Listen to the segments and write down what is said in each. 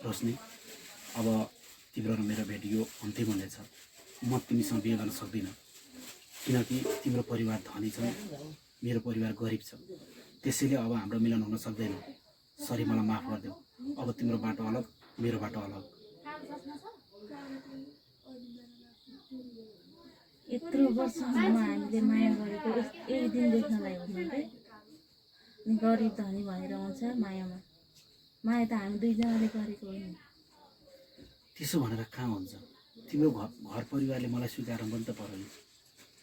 रोशनी, अब तिम्रो र मेरो भेट यो अन्तिम हुनेछ। म तिमीसँग बिहे गर्न सक्दिनँ किनकि तिम्रो परिवार धनी छ, मेरो परिवार गरिब छ। त्यसैले अब हाम्रो मिलन हुन सक्दैन। सरी, मलाई माफ गरिदेऊ। अब तिम्रो बाटो अलग, मेरो बाटो अलग। यत्रो वर्षसम्म हामीले माया गरेको एक दिन देख्नलाई हुने के गरिब धनी भनेर आउँछ मायामा। माया त हामी दुईजनाले गरेको होइन। त्यसो भनेर कहाँ हुन्छ? तिम्रो घर परिवारले मलाई स्वीकार पनि त पर्यो।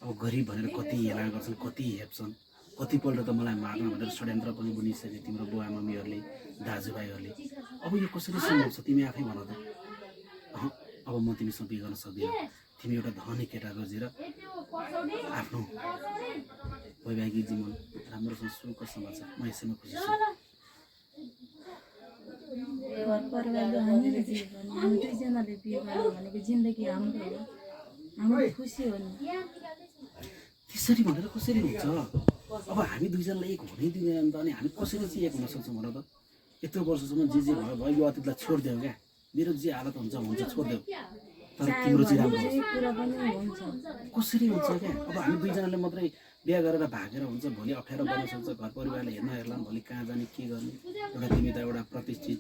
अब गरिब भनेर कति हेला गर्छन्, कति हेप्छन्। कतिपल्ट त मलाई मार्न भनेर षड्यन्त्र पनि बुनिसके तिम्रो बुवा मम्मीहरूले, दाजुभाइहरूले। अब यो कसरी सम्भव छ तिमी आफै भन त। अब म तिमीसँग बिहे गर्न सक्दिनँ। तिमी एउटा धनी केटा रोजेर आफ्नो वैवाहिक जीवन राम्रोसँग सुखसँग छ। म यसैमा खुसी छु। घर परिवारले हामीले बिहे गर्ने, हामी दुईजनाले बिहे गर्नु भनेको जिन्दगी हाम्रो हो, हाम्रो खुसी हो नि। त्यसरी भनेर कसरी हुन्छ? अब हामी दुईजनालाई एक हुनै दिँदैन त अनि हामी कसरी चाहिँ एक हुन सक्छौँ भन त? यत्रो वर्षसम्म जे भयो भयो, यो अतीतलाई छोडिदेऊ क्या। मेरो जे हालत हुन्छ छोडिदेऊ। तर तिम्रो चाहिँ राम्रो कुरा पनि हुन्छ। कसरी हुन्छ क्या? अब हामी दुईजनाले मात्रै बिहा गरेर भागेर हुन्छ, भोलि अप्ठ्यारो पर्न सक्छ। घर परिवारले हेर्ला भोलि कहाँ जाने के गर्ने। एउटा तिमी त एउटा प्रतिष्ठित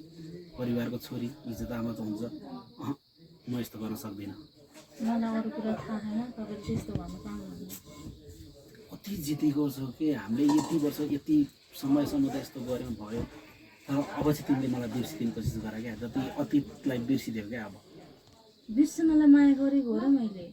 परिवारको छोरी, इज्जत आमा त हुन्छ। म यस्तो गर्न सक्दिनँ। मलाई अरू कुरा थाहा छैन, तपाईँले त्यस्तो भन्नु पाउनुहुन्न। कति जितेको छ कि हामीले यति वर्ष यति समयसम्म त यस्तो गऱ्यौँ भयो। तर अब चाहिँ तिमीले मलाई बिर्सिदिने कोसिस गर क्या। जति अतीतलाई बिर्सिदेऊ क्या। अब बिर्सनलाई माया गरेको हो र मैले।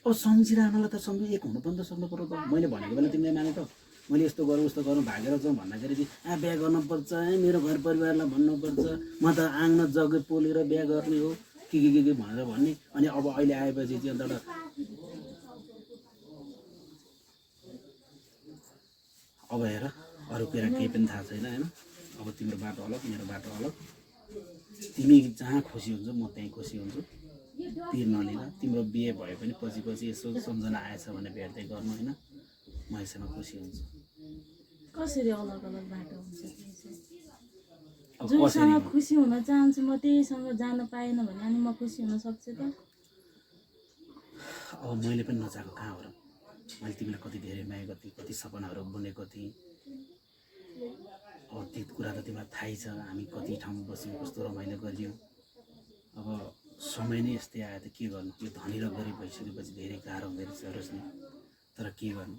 अब सम्झिरहनलाई त सम्झि एक हुनु पनि त सक्नु पर्यो त। मैले भनेको बेला तिमीले माने त? मैले यस्तो गरौँ उस्तो गरौँ भागेर जाउँ भन्दाखेरि चाहिँ बिहा गर्नुपर्छ है, मेरो घर परिवारलाई भन्नुपर्छ, म त आङ्न जग्गा पोलेर बिहा गर्ने हो के भनेर भन्ने। अनि अब अहिले आएपछि चाहिँ अन्त एउटा अब हेर अरू कुरा केही पनि थाहा छैन होइन। अब तिम्रो बाटो अलग, मेरो बाटो अलग। तिमी जहाँ खुसी हुन्छौ म त्यहीँ खुसी हुन्छु। पिर नलिन। तिम्रो बिहे भए पनि पछि यसो सम्झना आएछ भने भेट्दै गर्नु होइन। म यसैमा खुसी हुन्छु। कसरी अलग अलग बाटो हुन्छ? जोसँग खुसी हुन चाहन्छु म त्यहीसँग जान पाएन भने अनि म खुसी हुन सक्छु त? अब मैले पनि नचाहेको कहाँ हो र? मैले तिमीलाई कति धेरै माया गर्थेँ, कति सपनाहरू बुनेको थिएँ। अब त्यो कुरा त तिमीलाई थाहै छ। हामी कति ठाउँ बस्यौँ, कस्तो रमाइलो गरियो। अब समय नै यस्तै आयो त के गर्नु। यो धनी र गरिब भइसकेपछि धेरै गाह्रो हुँदो रहेछ रोशनी। तर के गर्नु,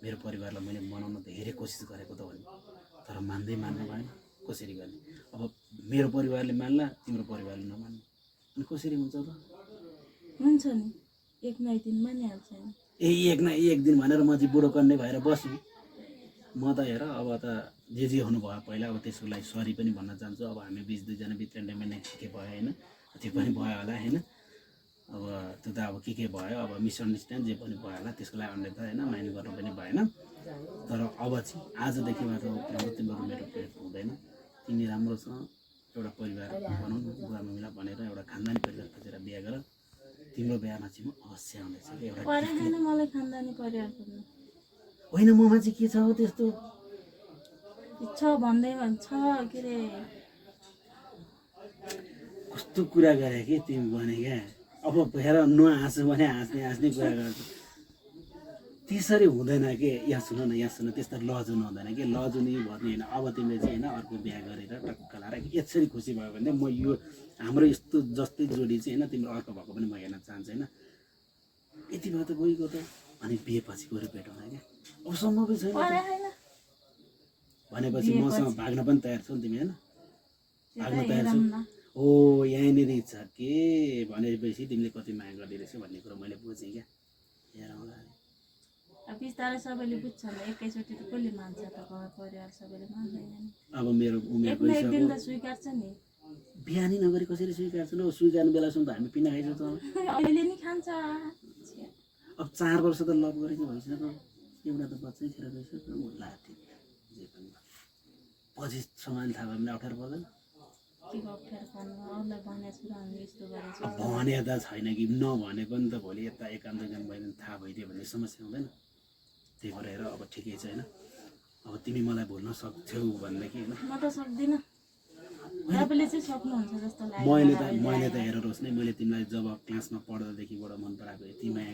मेरो परिवारलाई मैले मनाउन धेरै कोसिस गरेको त भने, तर मान्दै मान्नु भएन। कसरी गर्ने? अब मेरो परिवारले मान्ला, तिम्रो परिवारले नमान्नु, अनि कसरी हुन्छ त? हुन्छ नि, एक न एक दिन मानिहाल्छ नि। एक न एक दिन भनेर म चाहिँ बुढो कन्ने भएर बस्छु। म त हेर अब त जे हुनु भयो पहिला, अब त्यसको लागि सरी पनि भन्न चाहन्छु। अब हामी बिच दुईजना बित्रेन्डैमा नै के भयो होइन, त्यो पनि भयो होला होइन। अब त्यो त अब के भयो, अब मिसअन्डरस्ट्यान्ड जे पनि भयो होला, त्यसको लागि अन्य त होइन माइन्ड गर्नु पनि भएन। तर अब चाहिँ आजदेखि मात्र तिम्रो मेरो पेट हुँदैन। तिमी राम्रोसँग एउटा परिवार बनाउनु, बुवा मम्मीलाई भनेर एउटा खानदानी परिवार खोजेर बिहा गर। तिम्रो बिहामा चाहिँ म अवश्य आउनेछु। एउटा मलाई खानदानी परिवार खोज्नु होइन, ममा चाहिँ के छ हो त्यस्तो छ भन्दै छ के अरे। कस्तो कुरा गरे कि तिमी भने क्या। अब हेर नहाँसु भने हाँस्ने कुरा गर्छ। त्यसरी हुँदैन कि। यहाँ सुन न, त्यस्तो लजुनु हुँदैन कि। लजुनी भन्ने होइन। अब तिमीले चाहिँ होइन अर्को बिहा गरेर टक्क लाएर यसरी खुसी भयो भने म यो हाम्रो यस्तो जस्तै जोडी चाहिँ होइन तिम्रो अर्को भएको पनि म हेर्न चाहन्छु होइन। यति भयो त गइगयो त, अनि बिहेपछि गएर भेटौँ क्या। अब सम्भवै छैन भनेपछि मसँग भाग्न पनि तयार छौ नि तिमी होइन? भाग्न तयार छौ? हो, यहाँनिर छ के भनेपछि तिमीले कति माया गरिरहेछौ भन्ने कुरो मैले बुझेँ क्या। हेरौँला बिस्तारै सबैले बुझ्छ नि, एकैचोटि त कसले मान्छ त? घर परिवार सबैले मान्दैन नि। अब मेरो उमेर एक दिन त स्वीकार्छ नि। बिहानी नगरी कसरी स्वीकार्छ? ल स्वीकार्ने बेलासम्म त हामी पिना खाइसक्छौँ त। अहिले नि खान्छ। अब 4 वर्ष त लभ गरेको भइसक्यो। एउटा त बच्चै खेर गइसक्यो। होला जे पनि पछि सम्हाल्न थाहा भयो भने अप्ठ्यारो पर्दैन? भने त छैन कि नभने पनि त भोलि यता एकान्त भयो थाहा भइदियो भन्ने समस्या हुँदैन? त्यही भएर हेर अब ठिकै छ होइन। अब तिमी मलाई भुल्न सक्छौ भनेदेखि होइन? म त सक्दिनँ। तपाईँले चाहिँ सक्नुहुन्छ जस्तो लाग्यो मैले मलाई त अहिले हेर रोस् नै मैले तिमीलाई जब क्लासमा पढ्दादेखिबाट मन पराएको यति माया